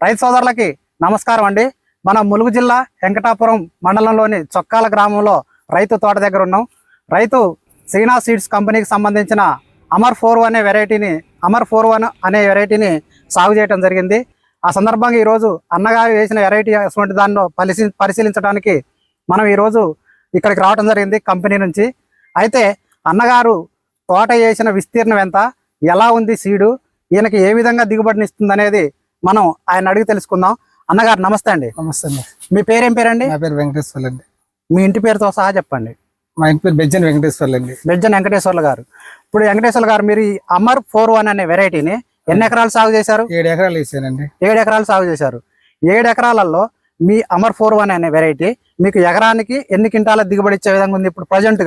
రైతు సోదరులకి నమస్కారం అండి. మన ములుగు జిల్లా వెంకటాపురం మండలంలోని చొక్కాల గ్రామంలో రైతు తోట దగ్గర ఉన్నాం. రైతు శ్రీనాథ్ సీడ్స్ కంపెనీకి సంబంధించిన అమర్ 4-1 అనే వెరైటీని సాగు చేయడం జరిగింది. ఆ సందర్భంగా ఈరోజు అన్నగారు వేసిన వెరైటీ అటువంటి దానిలో పరిశీలించడానికి మనం ఈరోజు ఇక్కడికి రావడం జరిగింది కంపెనీ నుంచి. అయితే అన్నగారు తోట వేసిన విస్తీర్ణం ఎంత, ఎలా ఉంది సీడు, ఈయనకి ఏ విధంగా దిగుబడిని ఇస్తుంది అనేది మనం ఆయన అడిగి తెలుసుకుందాం. అన్నగారు నమస్తే అండి. నమస్తే అండి. మీ పేరేం పేరండి? నా పేరు వెంకటేశ్వర్లు అండి. మీ ఇంటి పేరుతో సహా చెప్పండి. మా ఇంటి పేరు బెజ్జన్ వెంకటేశ్వర్లు అండి. బెజ్జన్ వెంకటేశ్వర్లు గారు. ఇప్పుడు వెంకటేశ్వర్లు గారు, మీరు ఈ అమర్ 4-1 అనే వెరైటీని ఎన్ని ఎకరాలు సాగు చేశారు? 7 ఎకరాలు వేసానండి. 7 ఎకరాలు సాగు చేశారు. 7 ఎకరాలలో మీ అమర్ 4-1 అనే వెరైటీ మీకు ఎకరానికి ఎన్ని క్వింటాల దిగుబడి ఇచ్చే విధంగా ఉంది? ఇప్పుడు ప్రజెంట్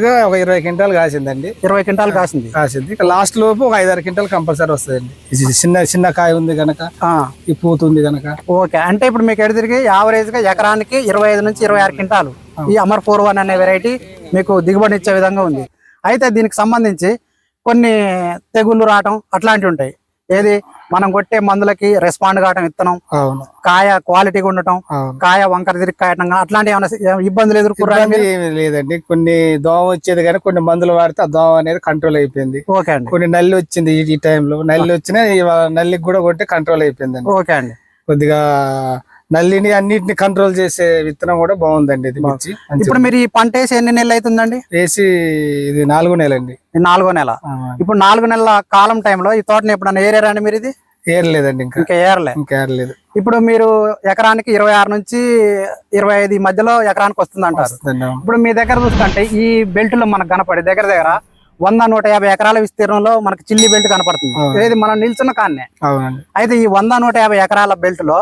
గా ఒక 20 క్వింటాలు కాసిందండి. 20 క్వింటాలు కాసింది. ఇక లాస్ట్ లోపు ఒక 5-6 క్వింటాలు కంపల్సరీ వస్తుందండి. చిన్న కాయ ఉంది కనుక, ఈ పూత ఉంది కనుక. ఓకే, అంటే ఇప్పుడు మీకు ఎడితిరిగి యావరేజ్ గా ఎకరానికి 25 నుంచి 26 క్వింటాలు ఈ అమర్ 4-1 అనే వెరైటీ మీకు దిగుబడి ఇచ్చే విధంగా ఉంది. అయితే దీనికి సంబంధించి కొన్ని తెగుళ్ళు రావటం అట్లాంటివి ఉంటాయి. ఏది మనం కొట్టే మందులకి రెస్పాండ్ కావటం, విత్తనం కాయ క్వాలిటీగా ఉండటం, కాయ వంకర తిరిగి కాయటం, అట్లాంటి ఏమైనా ఇబ్బందులు ఎదుర్కొంటే? లేదండి, కొన్ని దోమ వచ్చేది కానీ కొన్ని మందులు వాడితే ఆ దోమ అనేది కంట్రోల్ అయిపోయింది. ఓకే అండి. కొన్ని నల్లి వచ్చింది, ఈ టైంలో నల్లి వచ్చినా నల్లికి కూడా కొట్టి కంట్రోల్ అయిపోయింది. ఓకే అండి. కొద్దిగా నల్లిని అన్నిటిని కంట్రోల్ చేసే విత్తనం కూడా బాగుందండి ఇది. ఇప్పుడు మీరు ఈ పంట వేసి ఎన్ని నెలలు అవుతుందండి? వేసి ఇది 4వ నెల అండి. 4వ నెల. ఇప్పుడు 4 నెలల కాలం టైంలో ఈ తోటని ఎప్పుడన్నా ఏరారండి మీరు? ఇది ఏరలేదండి, ఇంకా ఏరలేదు. ఇప్పుడు మీరు ఎకరానికి 26 నుంచి 25 మధ్యలో ఎకరానికి వస్తుంది అంటారు. ఇప్పుడు మీ దగ్గర చూస్తుంటే ఈ బెల్ట్ లో మనకు కనపడే దగ్గర 100-150 ఎకరాల విస్తీర్ణంలో మనకి చిల్లి బెల్ట్ కనపడుతుంది. ఏది మనం నిల్చున్న కాన్నే. అయితే ఈ 100-150 ఎకరాల బెల్ట్ లో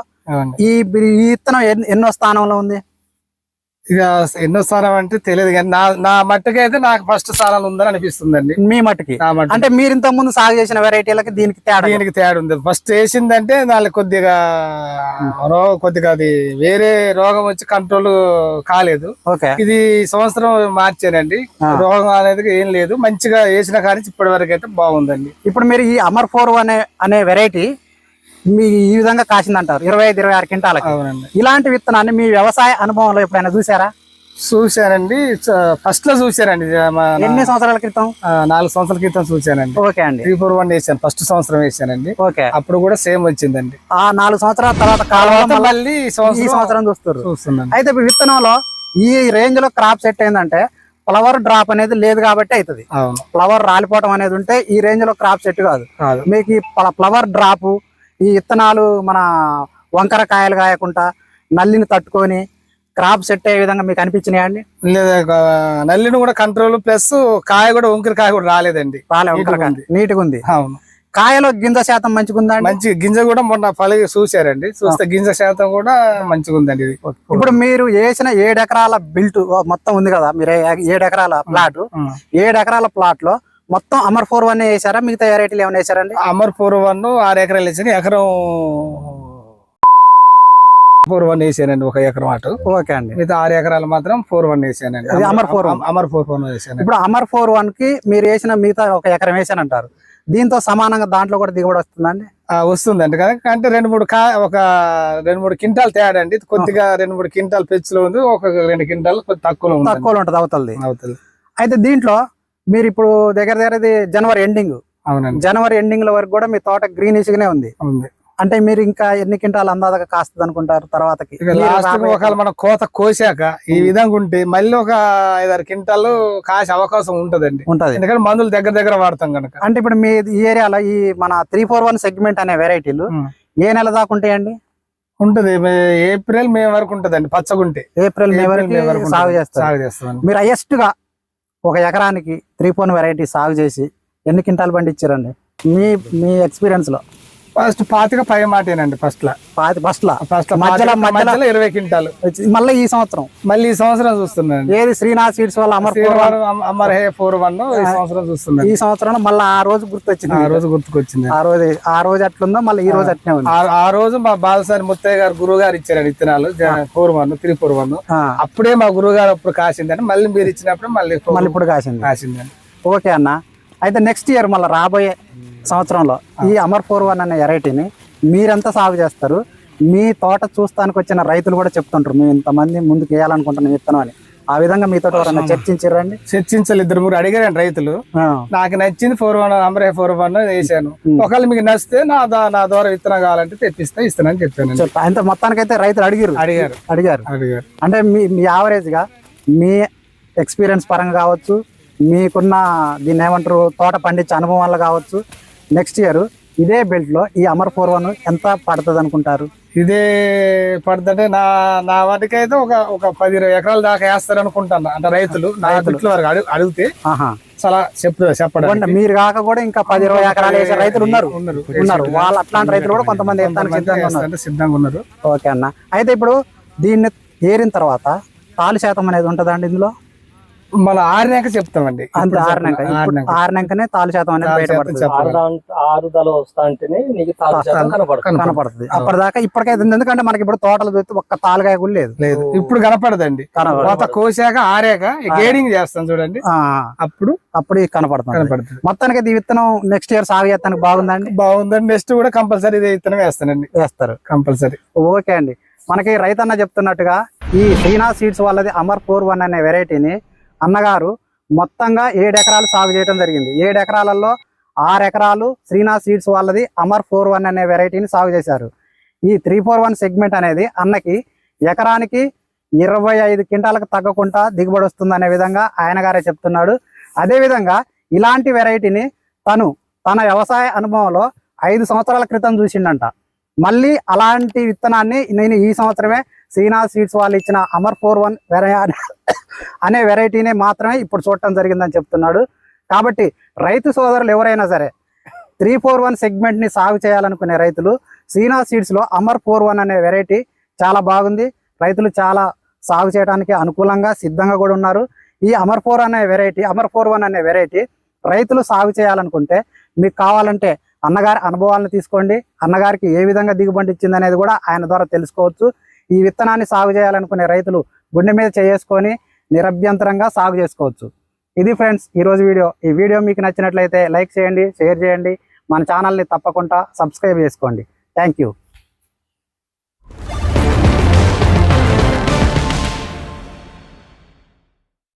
ఈ విత్తనం ఎన్నో స్థానంలో ఉంది? ఇక ఎన్నో స్థానం అంటే తెలియదు కానీ నా మట్టుకి అయితే నాకు ఫస్ట్ స్థానంలో ఉందని అనిపిస్తుందండి. మీ మట్టుకి అంటే మీరు ఇంత ముందు సాగు చేసిన వెరైటీలకి దీనికి తేడా ఉంది. ఫస్ట్ వేసిందంటే దానికి కొద్దిగా అది వేరే రోగం వచ్చి కంట్రోల్ కాలేదు. ఇది సంవత్సరం మార్చానండి, రోగం అనేది ఏం లేదు. మంచిగా వేసిన కానీ ఇప్పటి వరకు అయితే బాగుందండి. ఇప్పుడు మీరు ఈ అమర్ 4-1 అనే వెరైటీ మీ ఈ విధంగా కాసిందంటారు 25-26 క్వింటాలకి. ఇలాంటి విత్తనాన్ని మీ వ్యవసాయ అనుభవంలో ఎప్పుడైనా చూసారా? చూశానండి, ఫస్ట్ లో చూశానండి. ఎన్ని సంవత్సరాల క్రితం? 4 సంవత్సరాల క్రితం చూశానండి. ఓకే అండి. 3-4-1 వేసాను, ఫస్ట్ సంవత్సరం వేసానండి. ఓకే, అప్పుడు కూడా సేమ్ వచ్చిందండి. ఆ 4 సంవత్సరాల తర్వాత మళ్ళీ ఈ సంవత్సరం చూస్తున్నాను. అయితే ఇప్పుడు విత్తనంలో ఈ రేంజ్ లో క్రాప్ సెట్ ఏంటంటే ఫ్లవర్ డ్రాప్ అనేది లేదు కాబట్టి అవుతుంది. ఫ్లవర్ రాలిపోవడం అనేది ఉంటే ఈ రేంజ్ లో క్రాప్ సెట్ కాదు. మీకు ఈ ఫ్లవర్ డ్రాప్, ఈ విత్తనాలు మన వంకర కాయలు కాయకుండా నల్లిని తట్టుకొని క్రాప్ సెట్ అయ్యే విధంగా మీకు అనిపించినాయండి? లేదా, నల్లిని కూడా కంట్రోల్ ప్లస్ కాయ కూడా వంకర కాయ కూడా రాలేదండి. నీట్గా ఉంది. కాయలో గింజ శాతం మంచిగా ఉందండి. మంచి గింజ కూడా మొన్న చూసారండి, చూస్తే గింజ శాతం కూడా మంచిగా ఉందండి. ఇది ఇప్పుడు మీరు వేసిన 7 ఎకరాల బిల్ట్ మొత్తం ఉంది కదా, మీరు 7 ఎకరాల ప్లాట్, 7 ఎకరాల ప్లాట్ లో మొత్తం అమర్ 4-1 వేసారా? మిగతా వెరైటీలు ఏమైనా వేసారండి? అమర్ 4-1 6 ఎకరాలు వేసాను. ఎకరం 4-1 వేసానండి, 1 ఎకరం అటు. ఓకే అండి. మిగతా 6 ఎకరాలు మాత్రం 4-1 వేసానండి. అమర్ 4-1 వేసాను. ఇప్పుడు అమర్ 4-1 కి మీరు వేసిన మిగతా 1 ఎకరం వేసానంటారు. దీంతో సమానంగా దాంట్లో కూడా దిగుబడి వస్తుందండి? వస్తుందండి. అంటే 2-3 క్వింటాల్ తేడా అండి. కొద్దిగా 2-3 క్వింటాల్ పెచ్చులో ఉంది, 1-2 క్వింటాల్ తక్కువలో ఉంటుంది అవతలది. అయితే దీంట్లో మీరు ఇప్పుడు దగ్గర ఇది జనవరి ఎండింగ్. అవునండి. జనవరి ఎండింగ్ లో వరకు కూడా మీ తోట గ్రీనిష్ గానే ఉంది. అంటే మీరు ఇంకా ఎన్ని క్వింటాలు అందాజగా కాస్తుంది అనుకుంటారు తర్వాతకి? ఒకవేళ మనం కోత కోసాక ఈ విధంగా ఉంటే మళ్ళీ ఒక 5-6 క్వింటాలు కాసే అవకాశం ఉంటదండి. ఎందుకంటే మందులు దగ్గర వాడతాం కనుక. అంటే ఇప్పుడు మీ ఈ ఏరియాలో ఈ మన 3-4-1 సెగ్మెంట్ అనే వెరైటీలు ఏ నెల దాకా ఉంటాయండి? ఉంటది ఏప్రిల్ మే వరకు ఉంటదండి. పచ్చగుంటే ఏప్రిల్ మే వరకు సాగు చేస్తారు. మీరు హైయెస్ట్ గా 1 ఎకరానికి 3-4 వెరైటీ సాగు చేసి ఎన్ని క్వింటాలు పండించారండి మీ ఎక్స్పీరియన్స్ లో? ఫస్ట్ 25 మాటేనండి. ఫస్ట్ మధ్యలో 20 క్వింటాలు. మళ్ళీ ఈ సంవత్సరం చూస్తున్నాను. ఏది శ్రీనాథ్ సీడ్స్ వల్ల అమర్ 4-1 ఈ సంవత్సరం చూస్తున్నాను. ఈ సంవత్సరం మళ్ళీ ఆ రోజు గుర్తుకొచ్చింది. ఆ రోజు అట్లుందో మళ్ళీ ఈ రోజు అట్నే ఉంది. ఆ రోజు మా బాలసారి ముత్తయ్య గారు గురువు గారు ఇచ్చారండి విత్తనాలు 3-4-1. అప్పుడే మా గురువు గారు అప్పుడు కాసిందని, మళ్ళీ మీరు ఇచ్చినప్పుడు మళ్ళీ ఇప్పుడు కాసిందండి. ఓకే అన్న. అయితే నెక్స్ట్ ఇయర్ మళ్ళీ రాబోయే సంవత్సరంలో ఈ అమర్ 4-1 అనే వెరైటీని మీరెంత సాగు చేస్తారు, మీ తోట చూస్తానికి వచ్చిన రైతులు కూడా చెప్తుంటారు మేము ఇంతమంది ముందుకు వేయాలనుకుంటున్నాం విత్తనం అని. ఆ విధంగా మీతో ఎవరన్నా చర్చించారండి? చర్చించాలి, 2-3 అడిగారండి రైతులు. నాకు నచ్చింది 4-1 అమరే 4-1 వేసాను. ఒకవేళ మీకు నచ్చితే నా ద్వారా విత్తనం కావాలంటే తెప్పిస్తా, ఇస్తానని చెప్పాను. అంత మొత్తానికైతే రైతులు అడిగారు. అంటే మీ యావరేజ్ గా మీ ఎక్స్పీరియన్స్ పరంగా కావచ్చు, మీకున్న దీన్ని ఏమంటారు తోట పండించే అనుభవం వల్ల కావచ్చు, నెక్స్ట్ ఇయర్ ఇదే బెల్ట్ లో ఈ అమర్ 4-1 ఎంత పడుతుంది అనుకుంటారు? ఇదే పడుతుంటే నా వాటికైతే ఒక 10-20 ఎకరాల దాకా వేస్తారు అనుకుంటాను. అంటే రైతులు నా బిట్ల వరకు అడిగితే చాలా చెప్పడం. మీరు కాక కూడా ఇంకా 10-20 ఎకరాలు వేసే రైతులు ఉన్నారు. వాళ్ళు అట్లాంటి రైతులు కూడా కొంతమంది సిద్ధంగా ఉన్నారు. ఓకే అన్న. అయితే ఇప్పుడు దీన్ని ఏరిన తర్వాత తాలు శాతం అనేది ఉంటదండి ఇందులో? మళ్ళీ ఆరినాక చెప్తామండి. అంతే, ఆరినాకనే తాలు శాతం అనేది బయటపడుతుంది. కనపడుతుంది అప్పటిదాకా. ఇప్పటికైతే ఎందుకంటే మనకి ఇప్పుడు తోటలు చూస్తే ఒక్క తాలుగాయ కూడా లేదు. ఇప్పుడు కనపడదండి. కోసాక ఆరాక గేడింగ్ చేస్తాం చూడండి, అప్పుడు కనపడుతుంది. మొత్తానికి ఈ విత్తనం నెక్స్ట్ ఇయర్ సాగు చేస్తానికి బాగుందండి? బాగుందండి. నెక్స్ట్ కూడా కంపల్సరీ ఇదే విత్తనం వేస్తారు కంపల్సరీ. ఓకే అండి. మనకి రైతన్న చెప్తున్నట్టుగా ఈ శ్రీనాథ్ సీడ్స్ వాళ్ళది అమర్ 4-1 అనే వెరైటీని అన్నగారు మొత్తంగా 7 ఎకరాలు సాగు చేయడం జరిగింది. 7 ఎకరాలలో 6 ఎకరాలు శ్రీనాథ్ సీడ్స్ వాళ్ళది అమర్ 4-1 అనే వెరైటీని సాగు చేశారు. ఈ 3-4-1 సెగ్మెంట్ అనేది అన్నకి ఎకరానికి 25 క్వింటాలకు తగ్గకుండా దిగుబడి వస్తుంది అనే విధంగా ఆయన గారే చెప్తున్నాడు. అదేవిధంగా ఇలాంటి వెరైటీని తన వ్యవసాయ అనుభవంలో 5 సంవత్సరాల క్రితం చూసిండంట. మళ్ళీ అలాంటి విత్తనాన్ని నేను ఈ సంవత్సరమే శ్రీనాథ్ సీడ్స్ వాళ్ళు ఇచ్చిన అమర్ 4-1 అనే వెరైటీనే మాత్రమే ఇప్పుడు చూడటం జరిగిందని చెప్తున్నాడు. కాబట్టి రైతు సోదరులు ఎవరైనా సరే 3-4-1 సెగ్మెంట్ని సాగు చేయాలనుకునే రైతులు శ్రీనాథ్ సీడ్స్లో అమర్ 4-1 అనే వెరైటీ చాలా బాగుంది. రైతులు చాలా సాగు చేయడానికి అనుకూలంగా సిద్ధంగా కూడా ఉన్నారు. ఈ అమర్ 4-1 అనే వెరైటీ రైతులు సాగు చేయాలనుకుంటే మీకు కావాలంటే అన్నగారి అనుభవాలను తీసుకోండి. అన్నగారికి ఏ విధంగా దిగుబడి ఇచ్చింది అనేది కూడా ఆయన ద్వారా తెలుసుకోవచ్చు. ఈ విత్తనాన్ని సాగు చేయాలనుకునే రైతులు గుండె మీద చేసుకొని నిరభ్యంతరంగా సాగు చేసుకోవచ్చు. ఇది ఫ్రెండ్స్ ఈరోజు వీడియో. ఈ వీడియో మీకు నచ్చినట్లయితే లైక్ చేయండి, షేర్ చేయండి, మన ఛానల్ని తప్పకుండా సబ్స్క్రైబ్ చేసుకోండి. Thank you.